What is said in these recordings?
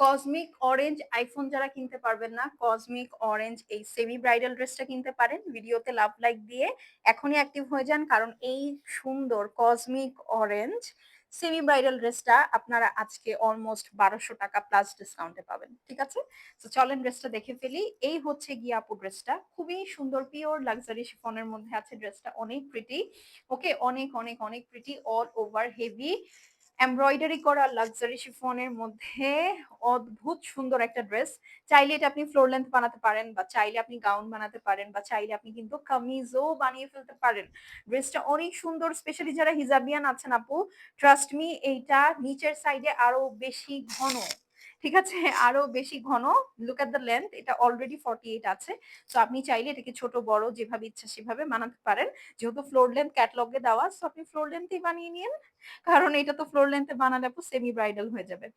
Cosmic orange iPhone যারা কিনতে পারবেন না, কসমিক অরেঞ্জ এই সেমি ব্রাইডাল ড্রেসটা কিনতে পারেন। ভিডিওতে লাভ লাইক দিয়ে এখনই অ্যাক্টিভ হয়ে যান, কারণ এই সুন্দর কসমিক অরেঞ্জ সেমি ব্রাইডাল ড্রেসটা আপনারা আজকে অলমোস্ট 1200 টাকা প্লাস ডিসকাউন্টে পাবেন। ঠিক আছে, তো চলেন ড্রেসটা দেখে ফেলি। এই হচ্ছে গিয়ে আপু ড্রেসটা, খুবই সুন্দর পিওর লাক্সারি শিফনের মধ্যে আছে ড্রেসটা, অনেক প্রিটি। ওকে, অনেক অনেক অনেক pretty, all over heavy embroidery করা লাক্সারি শিফনের মধ্যে অদ্ভুত সুন্দর একটা ড্রেস। চাইলে এটা আপনি ফ্লোর লেন্থ বানাতে পারেন, বা চাইলে আপনি গাউন বানাতে পারেন, বা চাইলে আপনি কিন্তু কামিজও বানিয়ে ফেলতে পারেন। ড্রেসটা অনেক সুন্দর, স্পেশালি যারা হিজাবিয়ান আছেন আপু, ট্রাস্ট মি, এইটা নিচের সাইডে আরো বেশি ঘন। ঠিক আছে, আরো বেশি ঘন। লুক এট দ্য লেন্থ, এটা অলরেডি 48 আছে। তো আপনি চাইলে এটাকে ছোট বড় যেভাবে ইচ্ছা সেভাবে বানাতে পারেন। যেহেতু ফ্লোর লেন্থ ক্যাটালগে দেওয়া, সো আপনি ফ্লোর লেন্থই বানিয়ে নিন, কারণ এটা তো ফ্লোর লেন্থে বানালে আপু সেমি ব্রাইডাল হয়ে যাবে।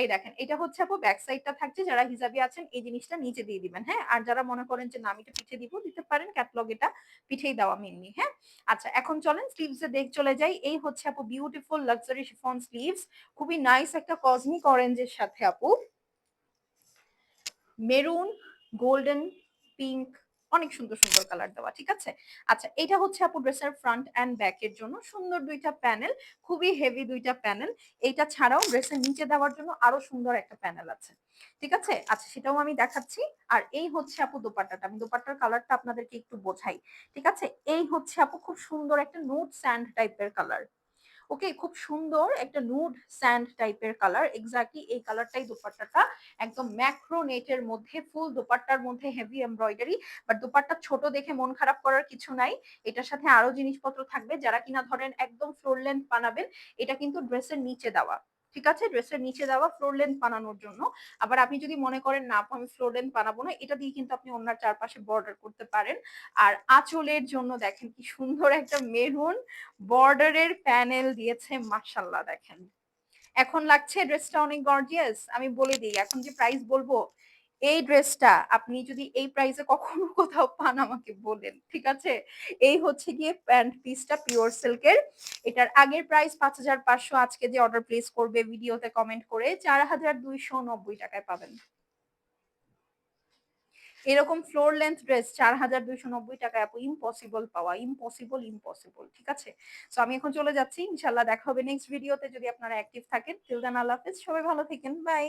এই দেখেন, এটা হচ্ছে আপু ব্যাক সাইডটা থাকছে। যারা হিজাবি আছেন এই জিনিসটা নিচে দিয়ে দিবেন, হ্যাঁ। আর যারা মনে করেন যে না আমি এটা পিঠে দিব, দিতে পারেন, ক্যাটালগ এটা পিঠেই দেওয়া মেনলি, হ্যাঁ। আচ্ছা, এখন চলেন স্লিভস এ দেখ চলে যাই। এই হচ্ছে আপু বিউটিফুল লাক্সারি শিফন স্লিভস, খুবই নাইস একটা কসমিক অরেঞ্জের সাথে আপু মেরুন, গোল্ডেন, পিঙ্ক, অনেক সুন্দর সুন্দর কালার দেওয়া। ঠিক আছে, আচ্ছা, এটা হচ্ছে আপু ড্রেসের ফ্রন্ট এন্ড ব্যাক এর জন্য সুন্দর দুইটা প্যানেল, খুবই হেভি দুইটা প্যানেল। এইটা ছাড়াও ড্রেসের নিচে দেওয়ার জন্য আরো সুন্দর একটা প্যানেল আছে। ঠিক আছে, আচ্ছা, সেটাও আমি দেখাচ্ছি। আর এই হচ্ছে আপু দোপাট্টাটা, আমি দোপাট্টার কালারটা আপনাদেরকে একটু বোঝাই। ঠিক আছে, এই হচ্ছে আপু খুব সুন্দর একটা নুড স্যান্ড টাইপের কালার। ওকে, খুব সুন্দর একটা নুড স্যান্ড টাইপের কালার, এক্স্যাক্টলি এই কালারটাই দোপাট্টাটা। একদম ম্যাক্রো নেটের মধ্যে, ফুল দোপাট্টার মধ্যে হেভি এমব্রয়ডারি। বাট দোপাট্টা ছোট দেখে মন খারাপ করার কিছু নাই, এটার সাথে আরো জিনিসপত্র থাকবে। যারা কিনা ধরেন একদম ফ্লোর লেন্থ বানাবেন, এটা কিন্তু ড্রেসের নিচে দেওয়া। ঠিক আছে, ড্রেসের নিচে দেওয়া ফ্লোর লেন্থ বানানোর জন্য। আবার আপনি যদি মনে করেন না আপু আমি ফ্লোর লেন্থ বানাবো না, এটা দিয়ে কিন্তু আপনি ওনার চারপাশে বর্ডার করতে পারেন। আর আঁচলের জন্য দেখেন কি সুন্দর একটা মেরুন বর্ডারের প্যানেল দিয়েছে, মাশাআল্লাহ দেখেন। এখন লাগছে ড্রেসটা অনেক গর্জিয়াস। আমি বলে দিই, এখন যে প্রাইস বলবো, এই ড্রেসটা আপনি যদি এই প্রাইসে কখনো কোথাও পান আমাকে বলেন, ঠিক আছে। এই হচ্ছে গিয়ে প্যান্ট পিসটা পিওর সিল্কের। এটার আগের প্রাইস 5500, আজকে যে অর্ডার প্লেস করবে ভিডিওতে কমেন্ট করে 4290 টাকায় পাবেন। এরকম ফ্লোর লেন্থ ড্রেস 4290 টাকায় আপু ইম্পসিবল পাওয়া, ইম্পসিবল ইম্পসিবল। ঠিক আছে, তো আমি এখন চলে যাচ্ছি, ইনশাল্লাহ দেখা হবে নেক্সট ভিডিওতে যদি আপনারা অ্যাক্টিভ থাকেন। টিল দেন আল্লাহ হাফেজ, সবাই ভালো থাকেন, বাই।